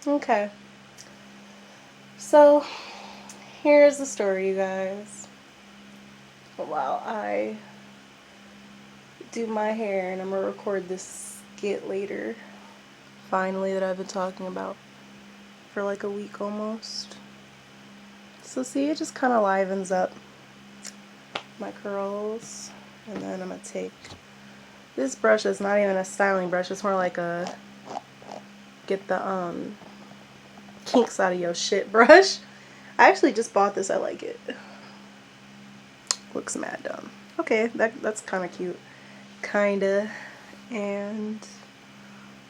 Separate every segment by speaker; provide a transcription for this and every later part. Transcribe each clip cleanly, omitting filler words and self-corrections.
Speaker 1: Okay. So, here's the story, you guys. While I do my hair, and I'm gonna record this skit later, finally, that I've been talking about for like a week almost. So, see, it just kind of livens up my curls. And then I'm gonna take this brush. It's not even a styling brush, it's more like a get the kinks out of your shit brush. I actually just bought this. I like it. Looks mad dumb. Okay, that's kind of cute. Kinda. And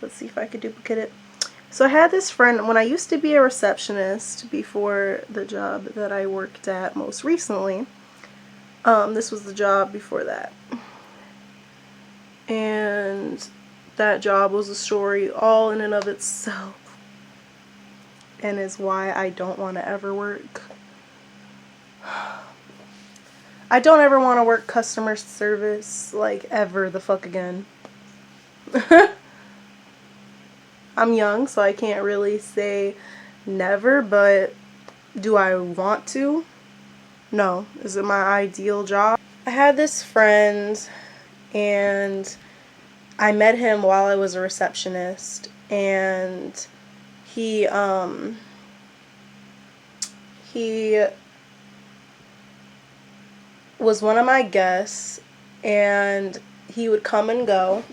Speaker 1: let's see if I could duplicate it. So I had this friend when I used to be a receptionist before the job that I worked at most recently. This was the job before that. And that job was a story all in and of itself. And is why I don't want to ever work. I don't ever want to work customer service, like, ever the fuck again. I'm young, so I can't really say never, but do I want to? No. Is it my ideal job? I had this friend, and I met him while I was a receptionist, and he was one of my guests, and he would come and go.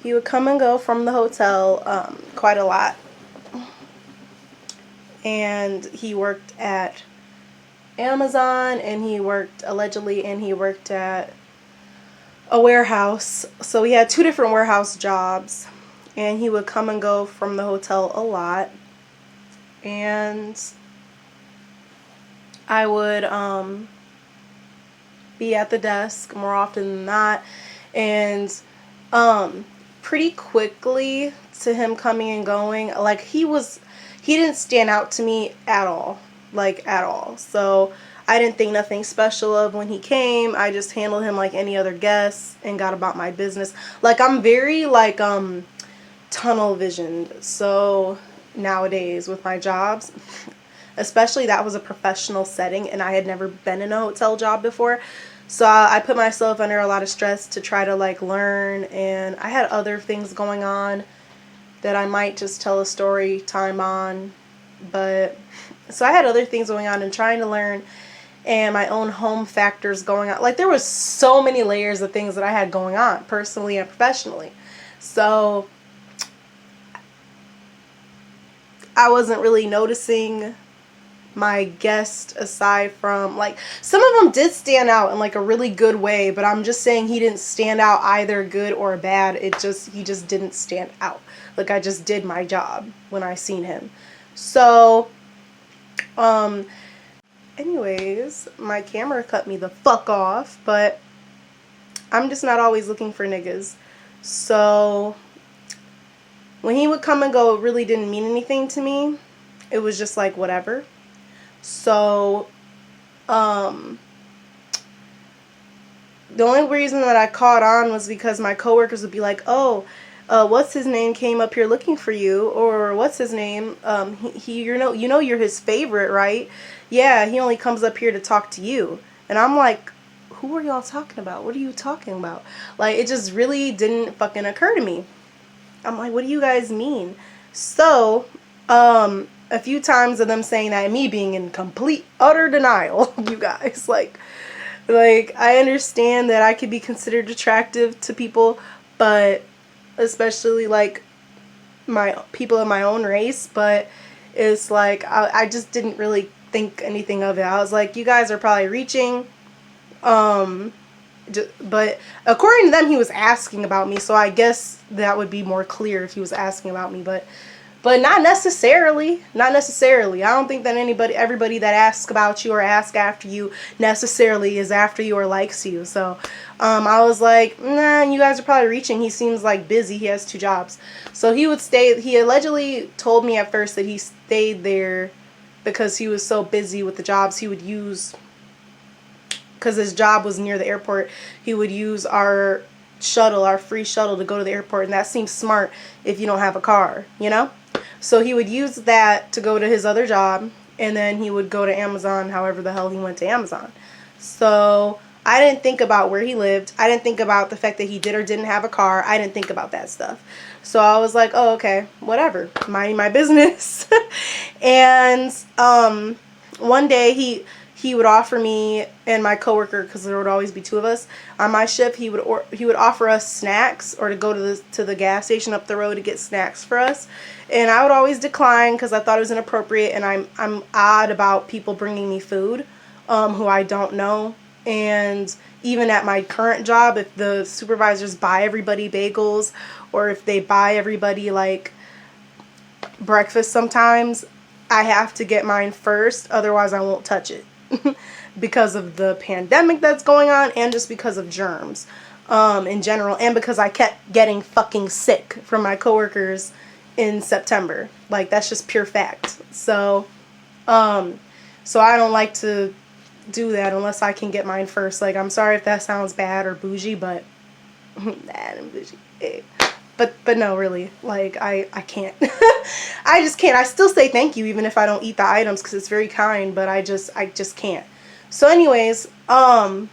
Speaker 1: He would come and go from the hotel quite a lot. And he worked at Amazon, and he worked at a warehouse. So he had 2 different warehouse jobs, and he would come and go from the hotel a lot. And I would be at the desk more often than not, and pretty quickly to him coming and going, like, he didn't stand out to me at all, like, at all. So I didn't think nothing special of when he came. I just handled him like any other guest and got about my business. Like, I'm very like tunnel visioned. So nowadays with my jobs, especially that was a professional setting and I had never been in a hotel job before. So I put myself under a lot of stress to try to like learn, and I had other things going on that I might just tell a story time on. But so I had other things going on and trying to learn, and my own home factors going on. Like, there was so many layers of things that I had going on personally and professionally. So I wasn't really noticing my guest, aside from, like, some of them did stand out in like a really good way, but I'm just saying he didn't stand out either good or bad. He just didn't stand out. Like, I just did my job when I seen him. So anyways, my camera cut me the fuck off, but I'm just not always looking for niggas. So when he would come and go, it really didn't mean anything to me. It was just like whatever. So the only reason that I caught on was because my coworkers would be like, oh, what's his name came up here looking for you, or what's his name, he you know you're his favorite, right? Yeah, he only comes up here to talk to you. And I'm like, who are y'all talking about? What are you talking about? Like, it just really didn't fucking occur to me. I'm like, what do you guys mean? So a few times of them saying that and me being in complete utter denial, you guys, like I understand that I could be considered attractive to people, but especially like my people of my own race, but it's like I just didn't really think anything of it. I was like, you guys are probably reaching, but according to them, he was asking about me, so I guess that would be more clear if he was asking about me, but not necessarily. Not necessarily. I don't think that everybody that asks about you or asks after you necessarily is after you or likes you. So I was like, nah, you guys are probably reaching. He seems like busy. He has 2 jobs. So he would stay. He allegedly told me at first that he stayed there because he was so busy with the jobs he would use. Because his job was near the airport, he would use our shuttle, our free shuttle, to go to the airport. And that seems smart if you don't have a car, you know? So he would use that to go to his other job, and then he would go to Amazon however the hell he went to Amazon. So I didn't think about where he lived. I didn't think about the fact that he did or didn't have a car. I didn't think about that stuff. So I was like, oh, okay, whatever. Minding my business. And one day he would offer me and my coworker, because there would always be two of us on my shift, he would offer us snacks, or to go to the gas station up the road to get snacks for us. And I would always decline because I thought it was inappropriate, and I'm odd about people bringing me food who I don't know. And even at my current job, if the supervisors buy everybody bagels, or if they buy everybody like breakfast, sometimes I have to get mine first, otherwise I won't touch it. Because of the pandemic that's going on, and just because of germs in general, and because I kept getting fucking sick from my coworkers in September. Like, that's just pure fact. So I don't like to do that unless I can get mine first. Like, I'm sorry if that sounds bad or bougie, but bad and bougie. But no, really, like, I can't. I just can't. I still say thank you even if I don't eat the items, because it's very kind, but I just can't. So anyways, and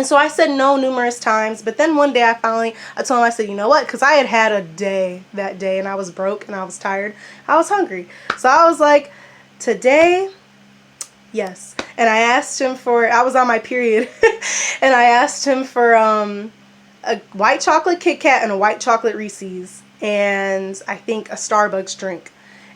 Speaker 1: so I said no numerous times, but then one day I told him, I said, you know what, because I had a day that day, and I was broke, and I was tired, I was hungry. So I was like, today, yes. And I asked him I was on my period, and I asked him for a white chocolate Kit Kat and a white chocolate Reese's, and I think a Starbucks drink.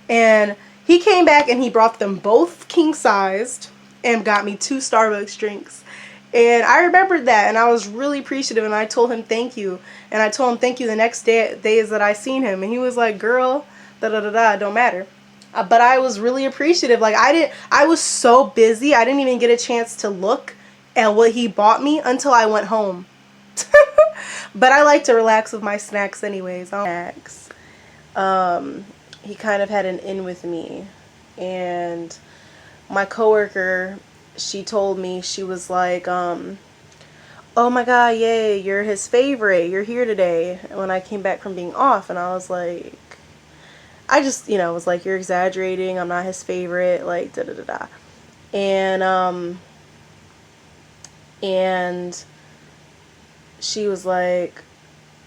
Speaker 1: And he came back and he brought them both king-sized and got me 2 Starbucks drinks. And I remembered that, and I was really appreciative, and I told him thank you. And I told him thank you the next days that I seen him. And he was like, girl, da-da-da-da, don't matter. But I was really appreciative. Like, I was so busy, I didn't even get a chance to look at what he bought me until I went home. But I like to relax with my snacks anyways. He kind of had an in with me. And my coworker, she told me, she was like, oh my god, yay, you're his favorite, you're here today, when I came back from being off. And I was like, I just, was like, you're exaggerating, I'm not his favorite, like, da da da da. And she was like,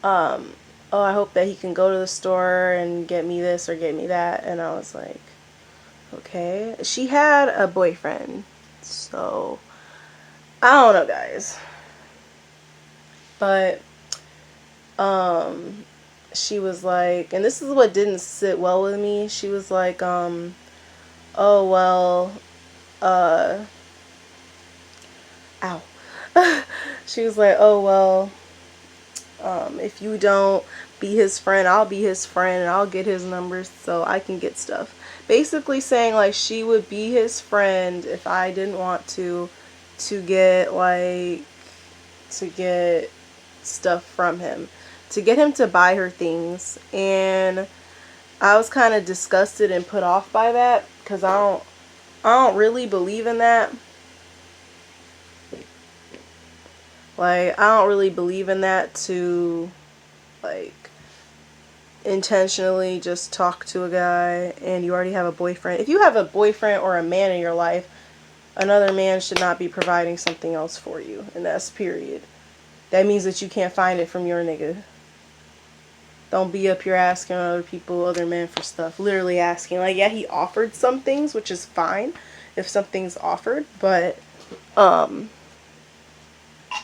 Speaker 1: oh, I hope that he can go to the store and get me this or get me that. And I was like, okay. She had a boyfriend, so I don't know, guys. But she was like, and this is what didn't sit well with me, she was like, oh well, ow. She was like, oh well, if you don't be his friend, I'll be his friend, and I'll get his numbers so I can get stuff. Basically saying, like, she would be his friend if I didn't want to get stuff from him, to get him to buy her things. And I was kind of disgusted and put off by that, because I don't really believe in that. Like, I don't really believe in that, to, like, intentionally just talk to a guy and you already have a boyfriend. If you have a boyfriend or a man in your life, another man should not be providing something else for you, and that's period. That means that you can't find it from your nigga. Don't be up here asking other men for stuff. Literally asking. Like, yeah, he offered some things, which is fine if something's offered, but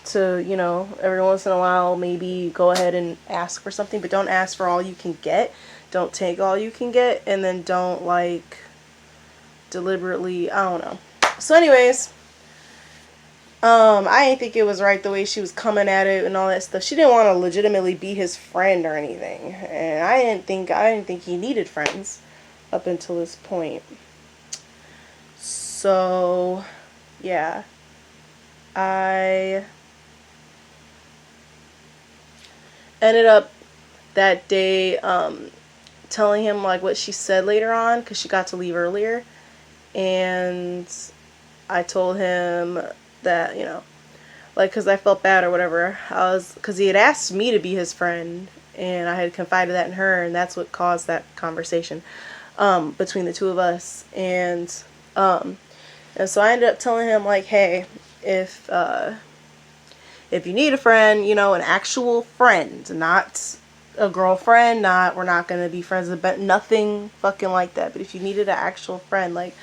Speaker 1: to, every once in a while, maybe go ahead and ask for something, but don't ask for all you can get. Don't take all you can get, and then don't, like, deliberately, I don't know. So anyways, I didn't think it was right the way she was coming at it and all that stuff. She didn't want to legitimately be his friend or anything, and I didn't think he needed friends up until this point. So yeah, I ended up that day telling him, like, what she said later on, because she got to leave earlier. And I told him that, like, because I felt bad or whatever, because he had asked me to be his friend, and I had confided that in her, and that's what caused that conversation between the two of us. And so I ended up telling him, like, hey, if you need a friend, you know, an actual friend, not a girlfriend, we're not going to be friends, but nothing fucking like that. But if you needed an actual friend, like,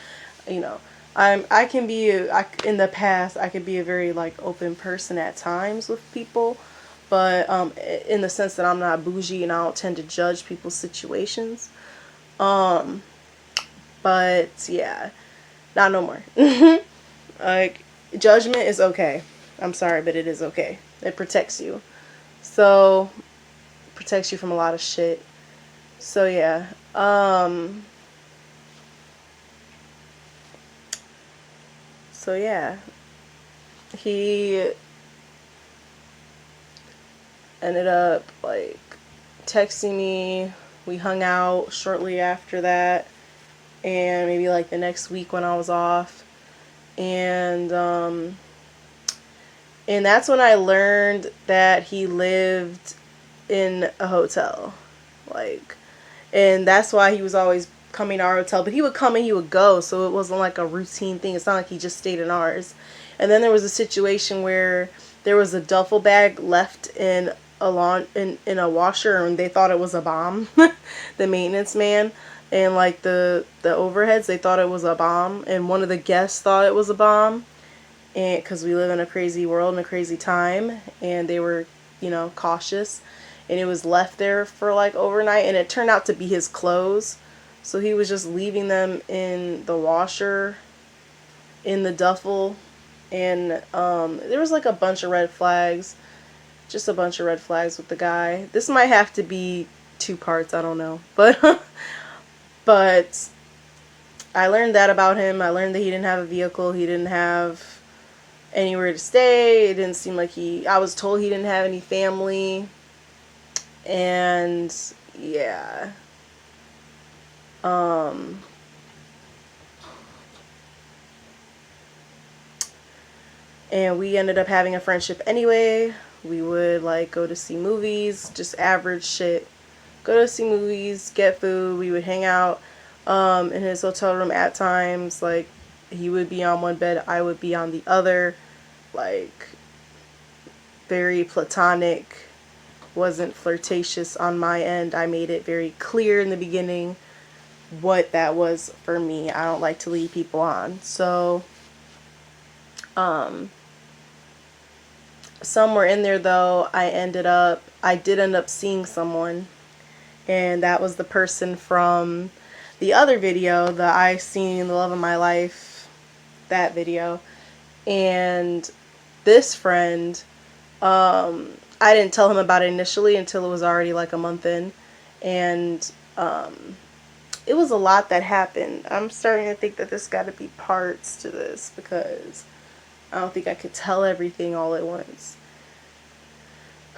Speaker 1: you know, I can be, in the past, I could be a very, like, open person at times with people, but in the sense that I'm not bougie and I don't tend to judge people's situations. But yeah, not no more. Like, judgment is okay. I'm sorry, but it is okay. It protects you. So, protects you from a lot of shit. So yeah. So yeah. He ended up, like, texting me. We hung out shortly after that, and maybe like the next week when I was off. And that's when I learned that he lived in a hotel. Like, and that's why he was always coming to our hotel. But he would come and he would go, so it wasn't like a routine thing. It's not like he just stayed in ours. And then there was a situation where there was a duffel bag left in in a washer, and they thought it was a bomb. The maintenance man and, like, the overheads, they thought it was a bomb, and one of the guests thought it was a bomb, and because we live in a crazy world and a crazy time, and they were, you know, cautious, and it was left there for, like, overnight, and it turned out to be his clothes. So he was just leaving them in the washer, in the duffel, and there was, like, a bunch of red flags. Just a bunch of red flags with the guy. This might have to be 2 parts, I don't know. But but I learned that about him. I learned that he didn't have a vehicle. He didn't have anywhere to stay. It didn't seem like I was told he didn't have any family. And yeah. And we ended up having a friendship anyway. We would, like, go to see movies, just average shit. Go to see movies, get food. We would hang out in his hotel room at times. Like, he would be on one bed, I would be on the other. Like, very platonic. Wasn't flirtatious on my end. I made it very clear in the beginning what that was for me. I don't like to lead people on. So, somewhere in there, though, I did end up seeing someone, and that was the person from the other video, the I Seen the Love of My Life, that video. And this friend, I didn't tell him about it initially until it was already like a month in, and it was a lot that happened. I'm starting to think that there's got to be parts to this, because I don't think I could tell everything all at once.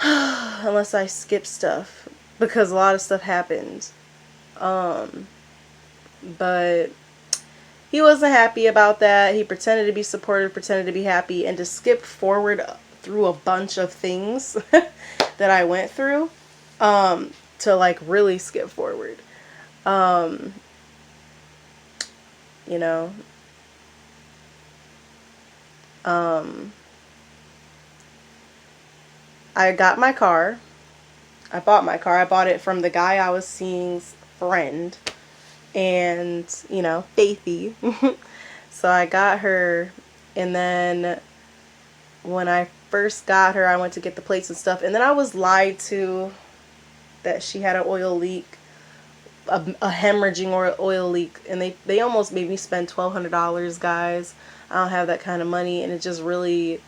Speaker 1: Unless I skip stuff, because a lot of stuff happened. But he wasn't happy about that. He pretended to be supportive, pretended to be happy, and just skipped forward through a bunch of things that I went through, to, like, really skip forward. You know, I got my car. I bought my car. I bought it from the guy I was seeing's friend. And, you know, Faithy. So I got her. And then when I first got her, I went to get the plates and stuff. And then I was lied to that she had an oil leak. A hemorrhaging oil leak. And they almost made me spend $1,200, guys. I don't have that kind of money. And it just really...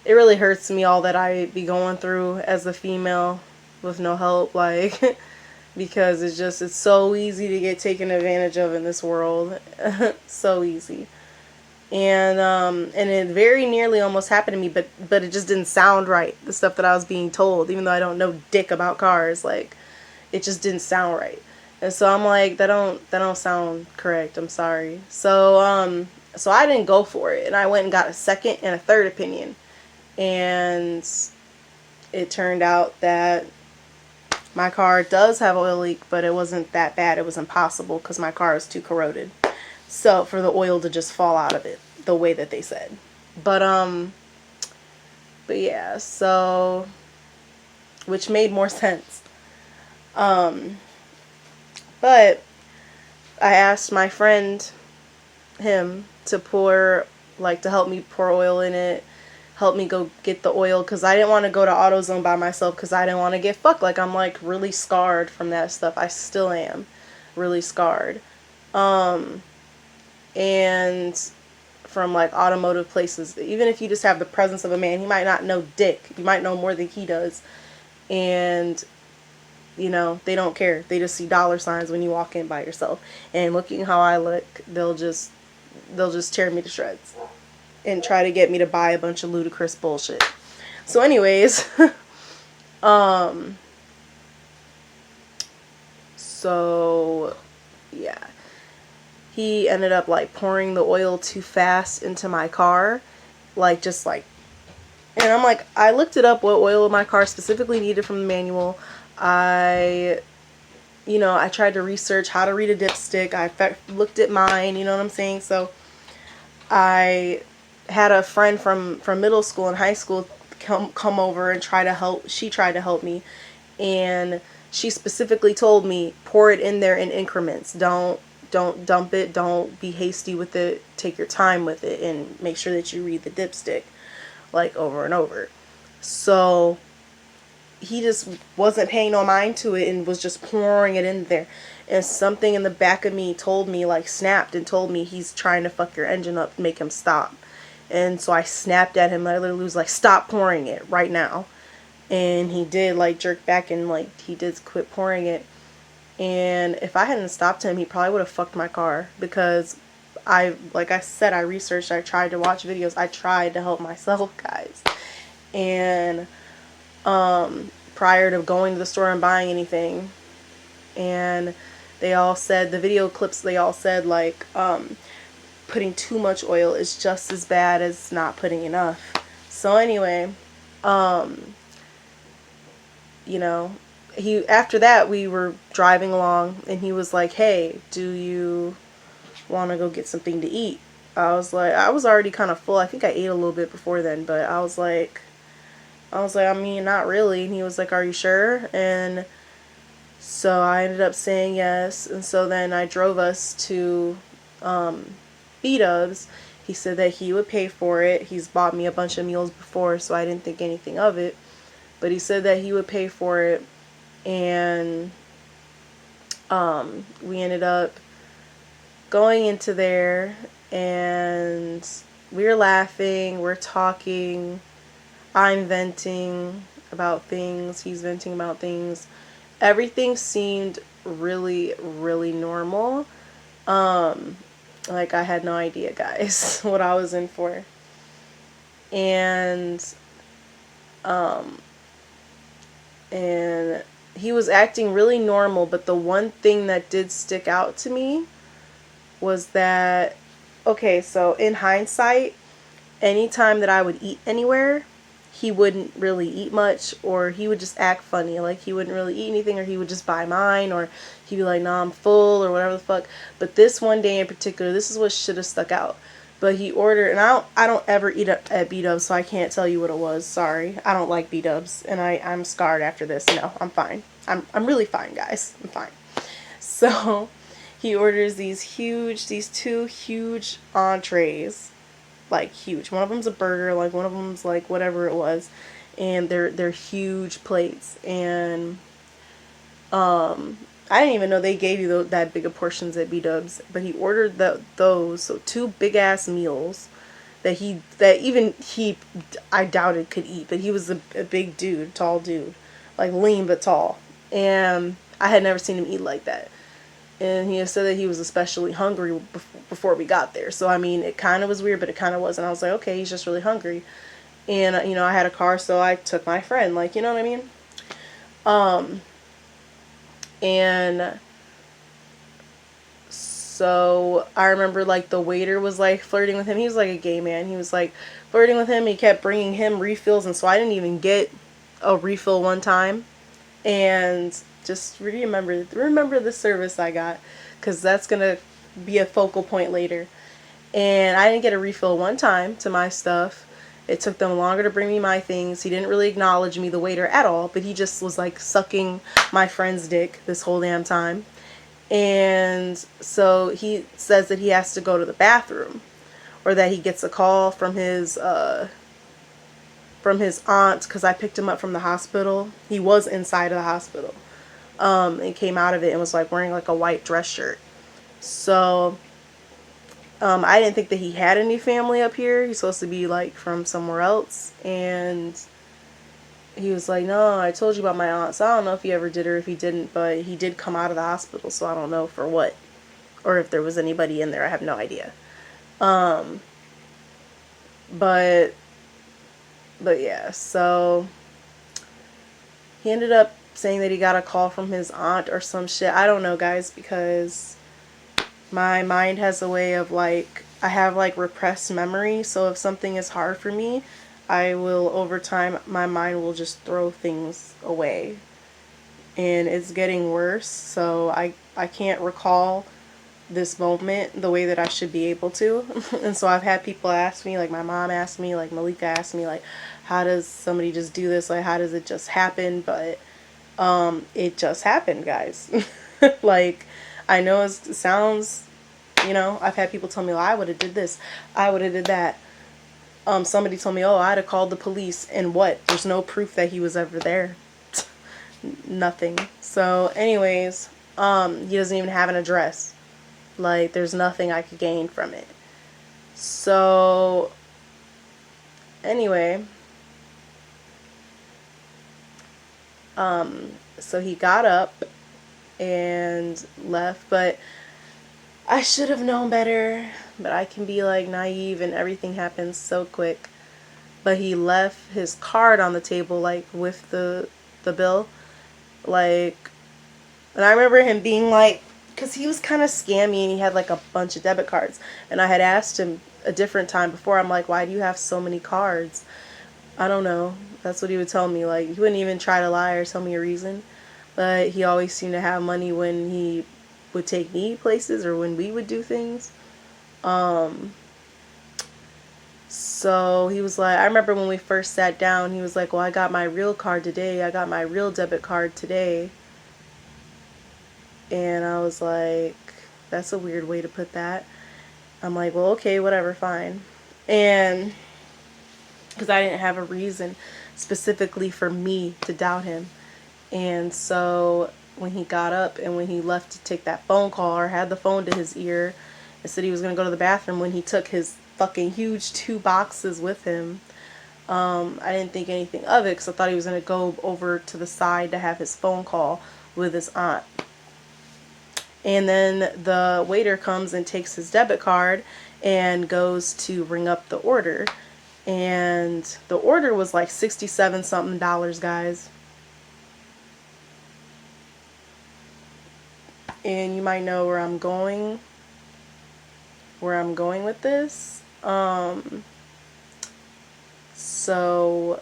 Speaker 1: It really hurts me, all that I be going through as a female with no help, like, because it's so easy to get taken advantage of in this world. So easy. And it very nearly almost happened to me, but it just didn't sound right, the stuff that I was being told, even though I don't know dick about cars. Like, it just didn't sound right. And so I'm like, that don't sound correct. I'm sorry. So so I didn't go for it, and I went and got a second and a third opinion. And it turned out that My car does have oil leak, but it wasn't that bad. It was impossible because my car is too corroded. So for the oil to just fall out of it the way that they said. But yeah, so which made more sense. But I asked my friend him to pour, like, to help me pour oil in it, help me go get the oil, because I didn't want to go to AutoZone by myself because I didn't want to get fucked. Like, I'm like really scarred from that stuff. I still am really scarred. And from like automotive places, even if you just have the presence of a man, he might not know dick. You might know more than he does. And you know, they don't care. They just see dollar signs when you walk in by yourself. And looking how I look, they'll just tear me to shreds and try to get me to buy a bunch of ludicrous bullshit. So anyways, so yeah. He ended up like pouring the oil too fast into my car. Like just like, and I'm like, I looked it up what oil my car specifically needed from the manual. I tried to research how to read a dipstick. I looked at mine, you know what I'm saying? So I had a friend from middle school and high school come over and try to help. She tried to help me, and she specifically told me, pour it in there in increments. Don't dump it. Don't be hasty with it. Take your time with it and make sure that you read the dipstick like over and over. So he just wasn't paying no mind to it and was just pouring it in there. And something in the back of me told me, like, snapped and told me, he's trying to fuck your engine up, make him stop. And so I snapped at him. I literally was like, stop pouring it right now. And he did, like, jerk back and, like, he did quit pouring it. And if I hadn't stopped him, he probably would have fucked my car. Because like I said, I researched, I tried to watch videos. I tried to help myself, guys. And prior to going to the store and buying anything, and they all said, the video clips, they all said like putting too much oil is just as bad as not putting enough. So anyway, after that we were driving along and he was like, hey, do you want to go get something to eat? I was like, I was already kind of full. I think I ate a little bit before then, but I was like, I mean, not really. And he was like, are you sure? And so I ended up saying yes. And so then I drove us to B-Dubs. He said that he would pay for it. He's bought me a bunch of meals before, so I didn't think anything of it. But he said that he would pay for it. And we ended up going into there. And we're laughing. We're talking. I'm venting about things. He's venting about things. Everything seemed really, really normal. Like I had no idea, guys, what I was in for. And he was acting really normal, but the one thing that did stick out to me was that, okay, so in hindsight, anytime that I would eat anywhere, he wouldn't really eat much, or he would just act funny, like he wouldn't really eat anything, or he would just buy mine, or he'd be like, nah, I'm full, or whatever the fuck. But this one day in particular, this is what should have stuck out. But he ordered, and I don't ever eat at B-Dubs, so I can't tell you what it was. Sorry, I don't like B-Dubs, and I'm scarred after this. No, I'm fine. I'm really fine, guys. I'm fine. So he orders these two huge entrees. Like huge. One of them's a burger, like one of them's like whatever it was, and they're huge plates. And I didn't even know they gave you that big of portions at B-Dubs, but he ordered those, so two big ass meals that even he I doubted could eat, but he was a big dude, tall dude, like lean but tall, and I had never seen him eat like that. And he said that he was especially hungry before we got there. So, I mean, it kind of was weird, but it kind of wasn't. I was like, okay, he's just really hungry. And, I had a car, so I took my friend. Like, you know what I mean? And so I remember, like, the waiter was, like, flirting with him. He was, like, a gay man. He was, like, flirting with him. He kept bringing him refills. And so I didn't even get a refill one time. And just remember the service I got, because that's going to be a focal point later. And I didn't get a refill one time to my stuff. It took them longer to bring me my things. He didn't really acknowledge me, the waiter, at all, but he just was like sucking my friend's dick this whole damn time. And so he says that he has to go to the bathroom, or that he gets a call from his aunt, because I picked him up from the hospital. He was inside of the hospital, and came out of it and was like wearing like a white dress shirt. So I didn't think that he had any family up here. He's supposed to be like from somewhere else. And he was like, no, I told you about my aunt. So I don't know if he ever did or if he didn't, but he did come out of the hospital. So I don't know for what, or if there was anybody in there. I have no idea. But yeah, so he ended up saying that he got a call from his aunt or some shit. I don't know, guys, because my mind has a way of like, I have like repressed memory. So if something is hard for me, I will, over time, my mind will just throw things away. And it's getting worse. So I can't recall this moment the way that I should be able to. And so I've had people ask me, like my mom asked me, like Malika asked me, like, how does somebody just do this? Like, how does it just happen? But it just happened, guys. Like, I know it sounds, I've had people tell me, well, I would have did this, I would have did that. Somebody told me, oh, I'd have called the police, and what? There's no proof that he was ever there. Nothing. So anyways, he doesn't even have an address. Like, there's nothing I could gain from it. So anyway, so he got up and left, but I should have known better. But I can be like naive and everything happens so quick. But he left his card on the table, like with the bill, like, and I remember him being like, because he was kind of scammy and he had like a bunch of debit cards, and I had asked him a different time before, I'm like, why do you have so many cards? I don't know. That's what he would tell me. Like, he wouldn't even try to lie or tell me a reason, but he always seemed to have money when he would take me places or when we would do things. So he was like, I remember when we first sat down, he was like, well, I got my real card today. I got my real debit card today. And I was like, that's a weird way to put that. I'm like, well, okay, whatever, fine. And because I didn't have a reason specifically for me to doubt him. And so when he got up and when he left to take that phone call, or had the phone to his ear and said he was going to go to the bathroom, when he took his fucking huge 2 boxes with him, I didn't think anything of it because I thought he was going to go over to the side to have his phone call with his aunt. And then the waiter comes and takes his debit card and goes to ring up the order. And the order was like $67 something, guys. And you might know where I'm going with this. So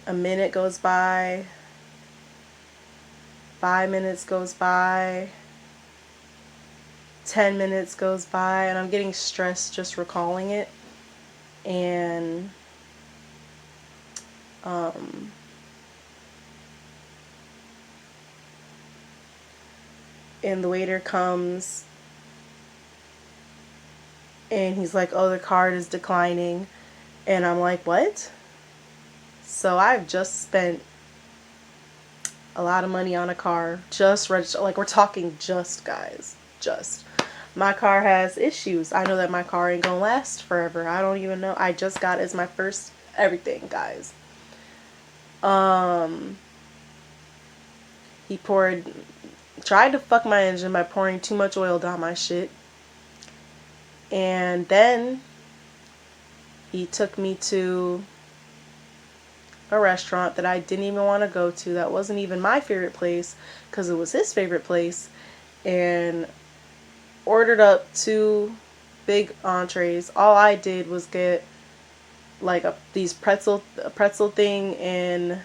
Speaker 1: a minute goes by, 5 minutes goes by, 10 minutes goes by, and I'm getting stressed just recalling it. And and the waiter comes and he's like, oh, the card is declining. And I'm like, what? So I've just spent a lot of money on a car, just registered. Like, we're talking just, guys, just. My car has issues. I know that my car ain't gonna last forever. I don't even know. I just got it as my first everything, guys. He tried to fuck my engine by pouring too much oil down my shit. And then he took me to a restaurant that I didn't even want to go to. That wasn't even my favorite place because it was his favorite place. And ordered up 2 big entrees. All I did was get like a pretzel thing and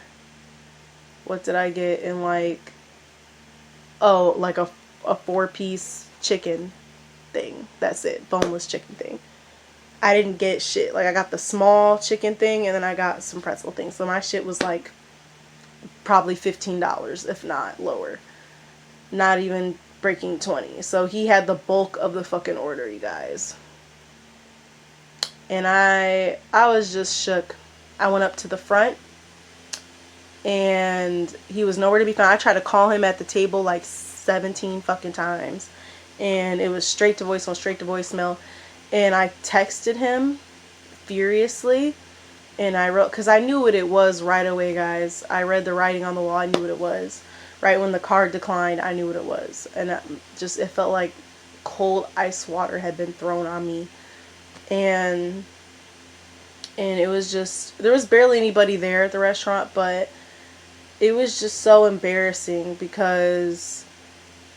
Speaker 1: What did I get in like, oh, like a 4-piece chicken thing. That's it. Boneless chicken thing. I didn't get shit. Like, I got the small chicken thing and then I got some pretzel things. So my shit was like probably $15, if not lower. Not even breaking 20. So he had the bulk of the fucking order, you guys. And I was just shook. I went up to the front and he was nowhere to be found. I tried to call him at the table like 17 fucking times. And it was straight to voicemail. And I texted him furiously. And I wrote, because I knew what it was right away, guys. I read the writing on the wall. I knew what it was. Right when the card declined, I knew what it was. And it felt like cold ice water had been thrown on me. And it was just, there was barely anybody there at the restaurant, but it was just so embarrassing because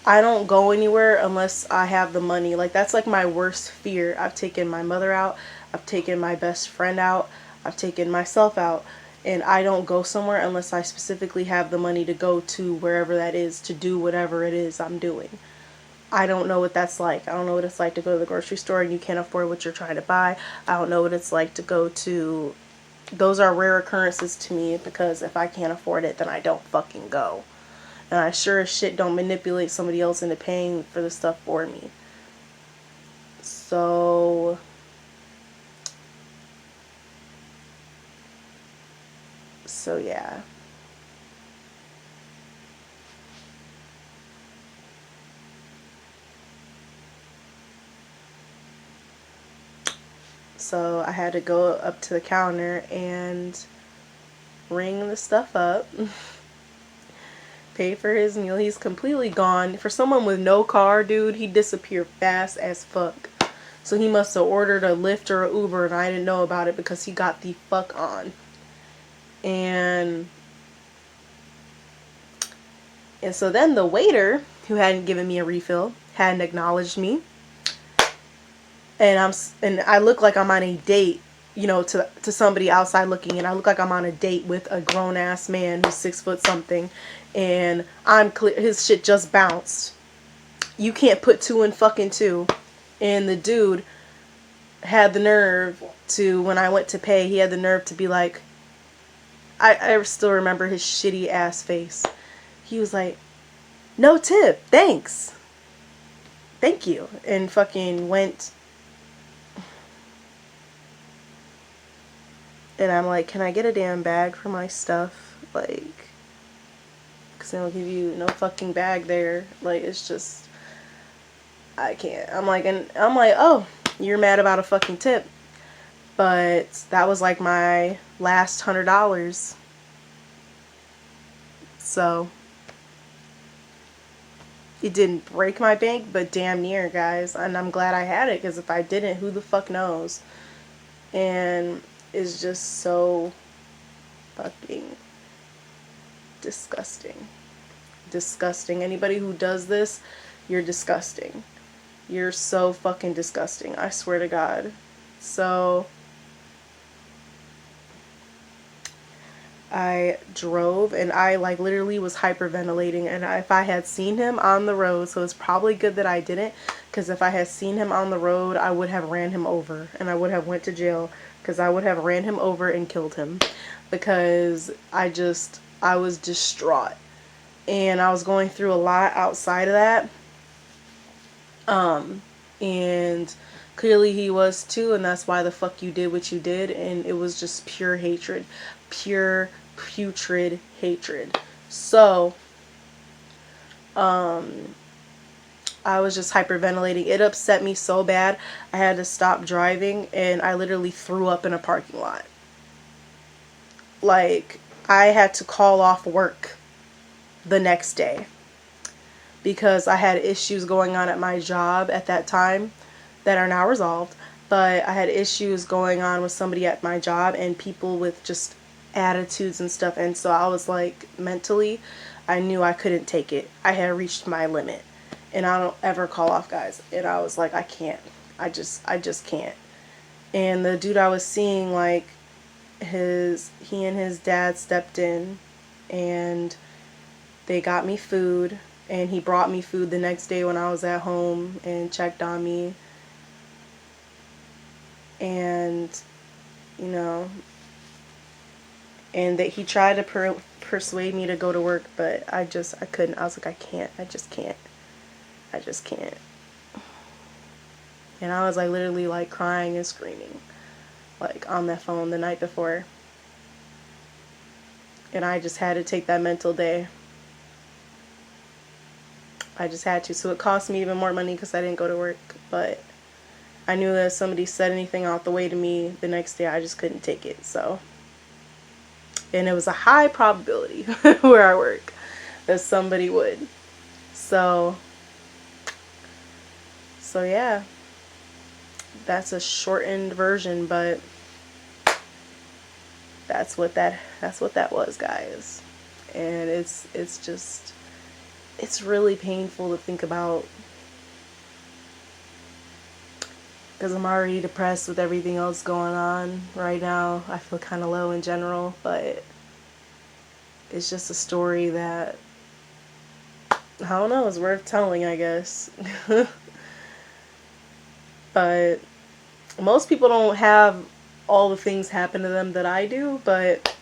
Speaker 1: I don't go anywhere unless I have the money. Like, that's like my worst fear. I've taken my mother out. I've taken my best friend out. I've taken myself out. And I don't go somewhere unless I specifically have the money to go to wherever that is to do whatever it is I'm doing. I don't know what that's like. I don't know what it's like to go to the grocery store and you can't afford what you're trying to buy. I don't know what it's like to go to... Those are rare occurrences to me because if I can't afford it, then I don't fucking go. And I sure as shit don't manipulate somebody else into paying for the stuff for me. So yeah. So I had to go up to the counter and ring the stuff up. Pay for his meal. He's completely gone. For someone with no car, dude, he disappeared fast as fuck. So he must have ordered a Lyft or an Uber and I didn't know about it because he got the fuck on. And so then the waiter, who hadn't given me a refill, hadn't acknowledged me. And I look like I'm on a date, you know, to somebody outside looking in. I look like I'm on a date with a grown ass man who's 6 foot something, and I'm clear his shit just bounced. You can't put 2 and fucking 2. And the dude had the nerve to, when I went to pay, he had the nerve to be like, I still remember his shitty ass face. He was like, "No tip, thanks. Thank you." And fucking went. And I'm like, "Can I get a damn bag for my stuff?" Like, because they don't give you no fucking bag there. Like, it's just, I can't. I'm like, "Oh, you're mad about a fucking tip." But that was like my last $100. So it didn't break my bank, but damn near, guys. And I'm glad I had it, because if I didn't, who the fuck knows? And it's just so fucking disgusting. Disgusting. Anybody who does this, you're disgusting. You're so fucking disgusting. I swear to God. So I drove and I like literally was hyperventilating, and if I had seen him on the road, so it's probably good that I didn't, because if I had seen him on the road, I would have ran him over and I would have went to jail, because I would have ran him over and killed him, because I was distraught and I was going through a lot outside of that. And clearly he was too, and that's why the fuck you did what you did, and it was just pure hatred. Pure putrid hatred. So I was just hyperventilating. It upset me so bad I had to stop driving, and I literally threw up in a parking lot. Like, I had to call off work the next day because I had issues going on at my job at that time that are now resolved. But I had issues going on with somebody at my job and people with just attitudes and stuff, and so I was like, mentally, I knew I couldn't take it. I had reached my limit, and I don't ever call off, guys. And I was like, I can't. I just can't. And the dude I was seeing, like, he and his dad stepped in, and they got me food, and he brought me food the next day when I was at home and checked on me. And, you know, and that he tried to persuade me to go to work, but I couldn't. I was like, I just can't. And I was like literally like crying and screaming, like on that phone the night before. And I just had to take that mental day. I just had to. So it cost me even more money because I didn't go to work. But I knew that if somebody said anything out the way to me the next day, I just couldn't take it. So, and it was a high probability where I work that somebody would. So yeah, that's a shortened version, but that's what that was, guys. And it's really painful to think about, because I'm already depressed with everything else going on right now. I feel kind of low in general, but it's just a story that, I don't know, is worth telling, I guess. But most people don't have all the things happen to them that I do, but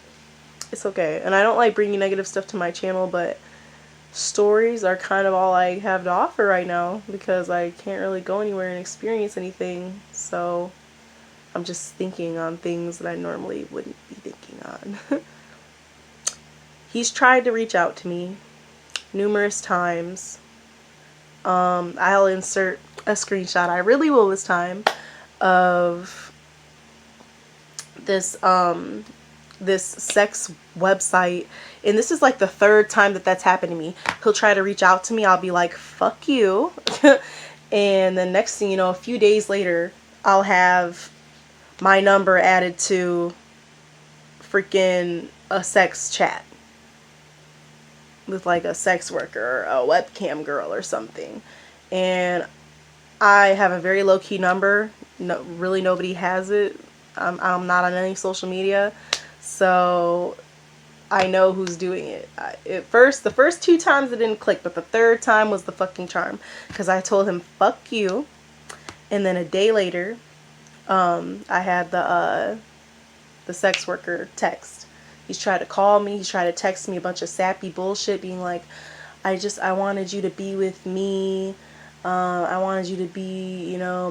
Speaker 1: it's okay. And I don't like bringing negative stuff to my channel, but stories are kind of all I have to offer right now because I can't really go anywhere and experience anything. So I'm just thinking on things that I normally wouldn't be thinking on. He's tried to reach out to me numerous times. I'll insert a screenshot, I really will this time, of this this sex website, and this is like the third time that that's happened to me. He'll try to reach out to me, I'll be like, fuck you. And the next thing you know, a few days later, I'll have my number added to freaking a sex chat with like a sex worker or a webcam girl or something. And I have a very low-key number. No, really nobody has it. I'm not on any social media, so I know who's doing it. The first 2 times it didn't click, but the third time was the fucking charm, because I told him fuck you, and then a day later, I had the sex worker text. He's tried to call me. He's tried to text me a bunch of sappy bullshit, being like, I wanted you to be with me. I wanted you to be, you know,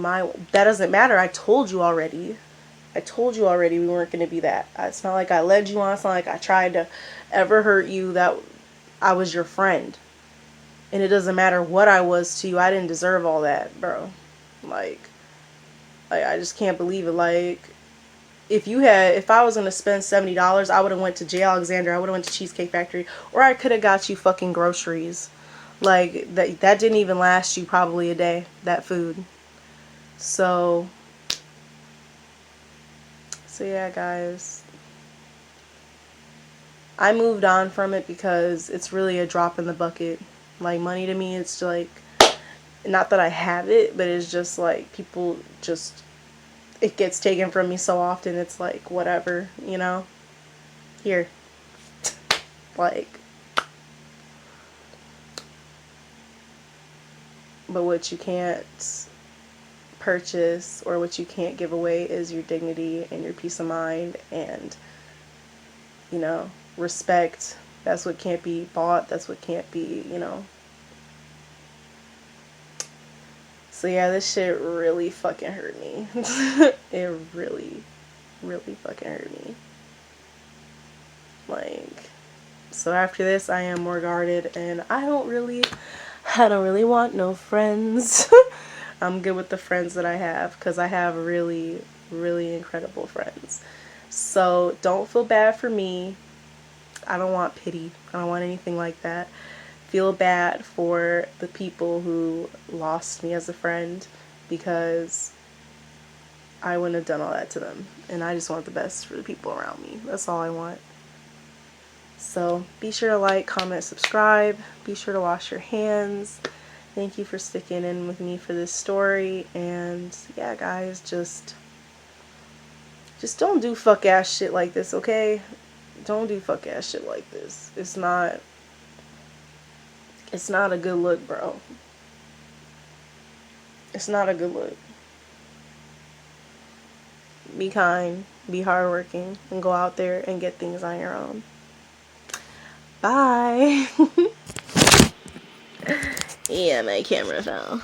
Speaker 1: that doesn't matter. I told you already we weren't going to be that. It's not like I led you on. It's not like I tried to ever hurt you. That I was your friend. And it doesn't matter what I was to you. I didn't deserve all that, bro. Like I just can't believe it. Like, if I was going to spend $70, I would have went to J. Alexander. I would have went to Cheesecake Factory. Or I could have got you fucking groceries. Like, that didn't even last you probably a day, that food. So yeah, guys. I moved on from it because it's really a drop in the bucket. Like, money to me, it's like, not that I have it, but it's just like, people just, it gets taken from me so often, it's like, whatever, you know? Here. Like, but what you can't purchase or what you can't give away is your dignity and your peace of mind and, you know, respect. That's what can't be bought. That's what can't be, you know. So yeah, this shit really fucking hurt me. It really, really fucking hurt me. Like, so after this, I am more guarded, and I don't really want no friends. I'm good with the friends that I have, because I have really, really incredible friends. So don't feel bad for me. I don't want pity. I don't want anything like that. Feel bad for the people who lost me as a friend, because I wouldn't have done all that to them. And I just want the best for the people around me. That's all I want. So be sure to like, comment, subscribe. Be sure to wash your hands. Thank you for sticking in with me for this story. And yeah, guys, just don't do fuck ass shit like this, okay? Don't do fuck ass shit like this. It's not It's not a good look, bro. It's not a good look. Be kind, be hardworking, and go out there and get things on your own. Bye. Yeah, my camera fell.